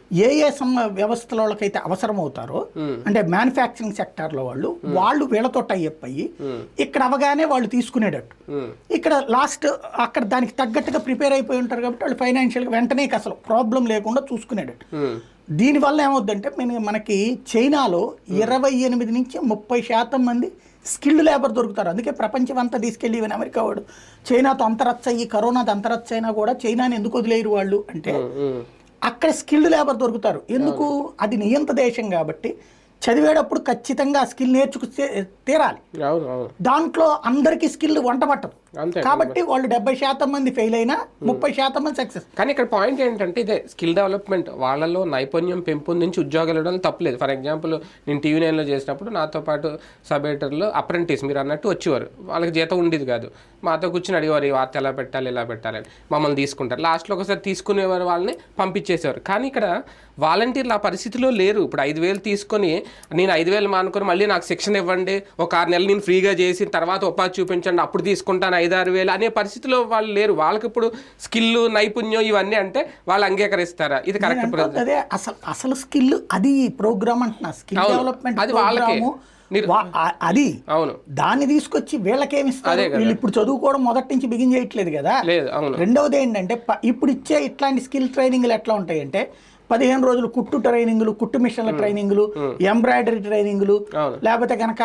ఏ ఏ వ్యవస్థల వాళ్ళకైతే అవసరం అవుతారో అంటే మ్యానుఫ్యాక్చరింగ్ సెక్టార్లో వాళ్ళు వీళ్ళతో టైఅప్ అయ్యి ఇక్కడ అవగానే వాళ్ళు తీసుకునేటట్టు ఇక్కడ లాస్ట్ అక్కడ దానికి తగ్గట్టుగా ప్రిపేర్ అయిపోయి ఉంటారు కాబట్టి వాళ్ళు ఫైనాన్షియల్గా వెంటనే అసలు ప్రాబ్లం లేకుండా చూసుకునేటట్టు. దీనివల్ల ఏమవుద్దంటే మనకి చైనాలో 28 నుంచి 30% మంది స్కిల్డ్ లేబర్ దొరుకుతారు. అందుకే ప్రపంచం అంతా తీసుకెళ్ళి ఈవెన్ అమెరికా వాడు చైనాతో అంతరచ్చ అయ్యి కరోనాతో అంతరచ్చ అయినా కూడా చైనాని ఎందుకు వదిలేరు వాళ్ళు అంటే అక్కడ స్కిల్డ్ లేబర్ దొరుకుతారు. ఎందుకు? అది నియంత దేశం కాబట్టి చదివేటప్పుడు ఖచ్చితంగా ఆ స్కిల్ నేర్చుకు తీరాలి. దాంట్లో అందరికీ స్కిల్ వంట పట్టదు కాబట్టి వాళ్ళు 70% మంది ఫెయిల్ అయినా 30% మంది సక్సెస్. కానీ ఇక్కడ పాయింట్ ఏంటంటే ఇదే స్కిల్ డెవలప్మెంట్, వాళ్ళలో నైపుణ్యం పెంపొందించి ఉద్యోగాలు ఇవ్వడం తప్పలేదు. ఫర్ ఎగ్జాంపుల్ నేను TV9లో చేసినప్పుడు నాతో పాటు సబ్ ఎడిటర్లు అప్రెంటిస్ మీరు అన్నట్టు వచ్చేవారు. వాళ్ళకి జీతం ఉండేది కాదు, మాతో కూర్చొని అడిగేవారు ఈ వార్త ఎలా పెట్టాలి ఎలా పెట్టాలి అని. మమ్మల్ని తీసుకుంటారు, లాస్ట్లో ఒకసారి తీసుకునేవారు, వాళ్ళని పంపించేసేవారు. కానీ ఇక్కడ వాలంటీర్లు ఆ పరిస్థితిలో లేరు. ఇప్పుడు 5,000 తీసుకొని నేను 5,000 మానుకొని మళ్ళీ నాకు శిక్షణ ఇవ్వండి, ఒక 6 నెలలు నేను ఫ్రీగా చేసి తర్వాత ఉపాధి చూపించండి అప్పుడు తీసుకుంటాను 5,000-6,000 అనే పరిస్థితిలో వాళ్ళు లేరు. వాళ్ళకి ఇప్పుడు స్కిల్ నైపుణ్యం ఇవన్నీ అంటే వాళ్ళు అంగీకరిస్తారా? ఇది కరెక్ట్? అదే అసలు స్కిల్ అది ప్రోగ్రామ్ అంటున్నా, స్కిల్ డెవలప్మెంట్ అది వాళ్ళకి అది అవును. దాన్ని తీసుకొచ్చి వీళ్ళకేమిస్తారు? వీళ్ళు ఇప్పుడు చదువుకోవడం మొదటి నుంచి బిగిన్ చేయట్లేదు కదా. రెండవది ఏంటంటే ఇప్పుడు ఇచ్చే ఇట్లాంటి స్కిల్ ట్రైనింగ్లు ఎట్లా ఉంటాయంటే 15 రోజులు కుట్టు ట్రైనింగ్లు, కుట్టు మిషన్ల ట్రైనింగ్లు, ఎంబ్రాయిడరీ ట్రైనింగ్లు, లేకపోతే కనుక